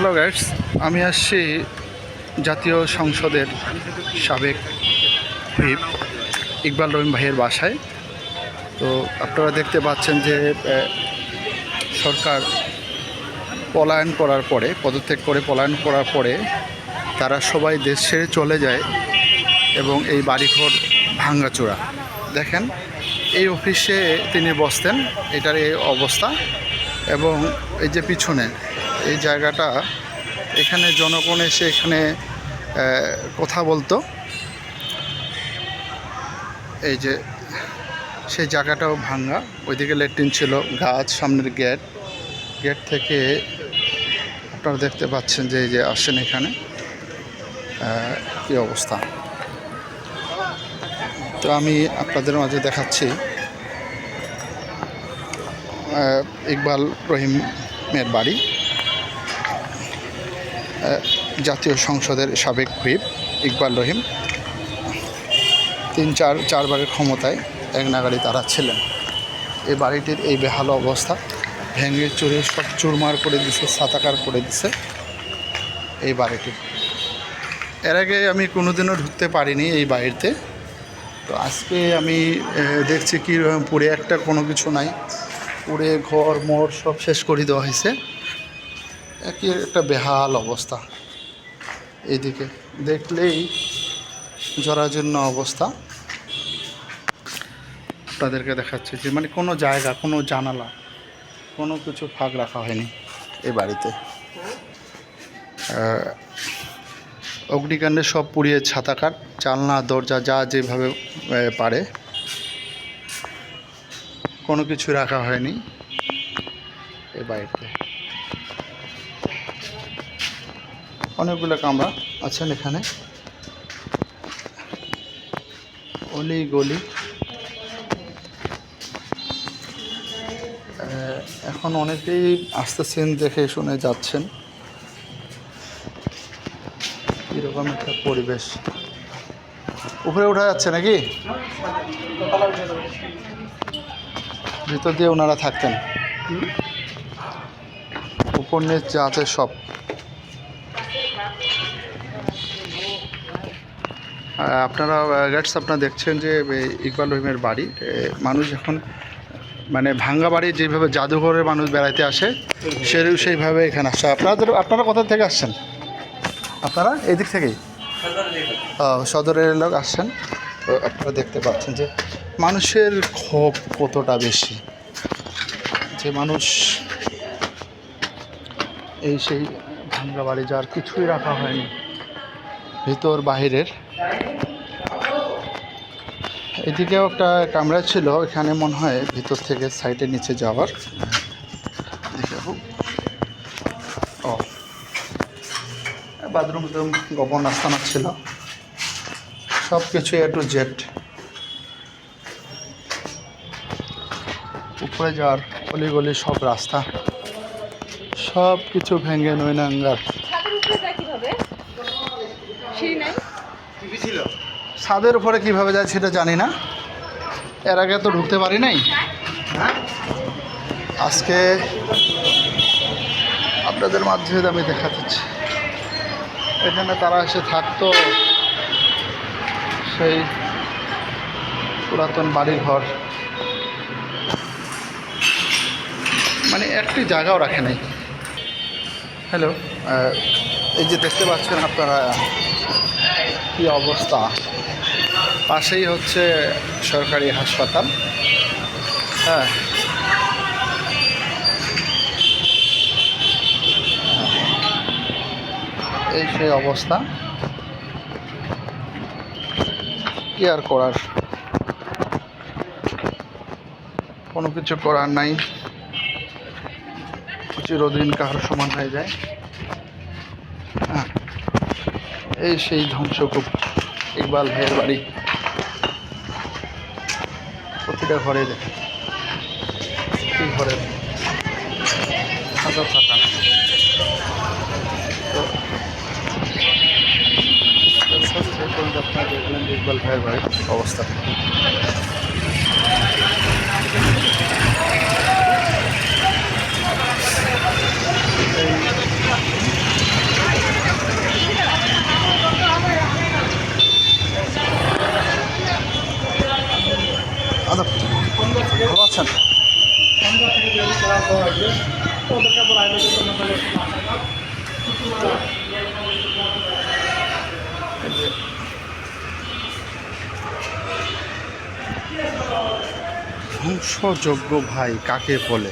Hello guys, আমি আসছি জাতীয় সংসদের সাবেক হুইপ ইকবাল রহিম ভাইয়ের বাসায়। তো আপনারা দেখতে পাচ্ছেন যে সরকার পলায়ন করার পরে, পদত্যাগ করে পলায়ন করার পরে তারা সবাই দেশ ছেড়ে চলে যায় এবং এই বাড়িঘর ভাঙাচোরা। দেখেন, এই অফিসে তিনি বসতেন, এটার এই অবস্থা। এবং এই যে পিছনে এই জায়গাটা, এখানে জনগণ এসে এখানে কথা বলতো। এই যে সেই জায়গাটাও ভাঙা, ওইদিকে ল্যাট্রিন ছিল, গাছ, সামনের গেট থেকে আপনারা দেখতে পাচ্ছেন যে এই যে আসেন এখানে কী অবস্থা। তো আমি আপনাদের মাঝে দেখাচ্ছি ইকবাল রহিমের বাড়ি, জাতীয় সংসদের সাবেক হুইপ ইকবাল রহিম। চারবারের ক্ষমতায় এক নাগাড়ি তারা ছিলেন। এই বাড়িটির এই বেহাল অবস্থা, ভেঙে চুরে সব চুরমার করে দিছে, ছাতাকার করে দিছে এই বাড়িটি। এর আগে আমি কোনোদিনও ঢুকতে পারিনি এই বাড়িতে। তো আজকে আমি দেখছি কীরকম পুরে একটা কোনো কিছু নাই, পুরে ঘর মোড় সব শেষ করে দেওয়া হয়েছে। একই একটা বেহাল অবস্থা, এইদিকে দেখলেই জরাজীর্ণ অবস্থা। তাদেরকে দেখাচ্ছে যে মানে কোনো জায়গা, কোনো জানালা, কোনো কিছু ফাঁক রাখা হয়নি এই বাড়িতে। অগ্নিকাণ্ডে সব পুড়িয়ে ছাতাকার, জানলা দরজা যা যেভাবে পারে কোনো কিছু রাখা হয়নি এই বাড়িতে। অনেকগুলো কামরা আছেন এখানে, অলি গলি। এখন অনেকেই আসতেছেন, দেখে শুনে যাচ্ছেন। এরকম একটা পরিবেশ। উপরে উঠা যাচ্ছে নাকি? ভিতর দিয়ে ওনারা থাকতেন, উপর নিচ যা আছে সব। আপনারা গাইডস আপনারা দেখছেন যে ইকবাল রহিমের বাড়ি। মানুষ এখন মানে ভাঙ্গা বাড়ি যেভাবে জাদুঘরের মানুষ বেড়াইতে আসে, সেইভাবে এখানে আসছে। আপনারা কোথা থেকে আসছেন? আপনারা এই দিক থেকেই সদরের লোক আসছেন। তো আপনারা দেখতে পাচ্ছেন যে মানুষের ক্ষোভ কতটা বেশি, যে মানুষ এই সেই ভাঙ্গা বাড়ি, যার কিছুই রাখা হয়নি ভিতর বাহিরের। এদিকেও একটা কামরা ছিল, এখানে মনে হয় ভিতর থেকে সাইডে নিচে যাওয়ার। ও বাথরুম গোপন আস্তানা ছিল, সব কিছু এ টু জেড। উপরে যাওয়ার অলিগলি সব রাস্তা, সব কিছু ভেঙে নৈনাঙ্গার। ছাদের উপরে কিভাবে যায় সেটা জানি না, এর আগে তো ঢুকতে পারি নাই। আজকে আপনাদের মাধ্যমে আমি দেখাচ্ছি এখানে তারা এসে থাকতো, সেই পুরাতন বাড়ির ঘর, মানে একটি জায়গাও রাখে নাই। হ্যালো, এই যে দেখতে পাচ্ছেন আপনারা কি অবস্থা। পাশেই হচ্ছে সরকারি হাসপাতাল। হ্যাঁ, এই সেই অবস্থা, কি আর করার, কোনো কিছু করার নাই। চিরদিন কাহার সমান হয়ে যায়। এই সেই ধ্বংসকূপ ইকবাল ভাইয়ের বাড়ি। প্রতিটা ঘরে দেখে, প্রতি ঘরে হাজার টাকা। তো আপনারা দেখলেন ইকবাল ভাইয়ের বাড়ির অবস্থা। এই আদব, ভালো আছেন? ধ্বংসযজ্ঞ ভাই কাকে বলে?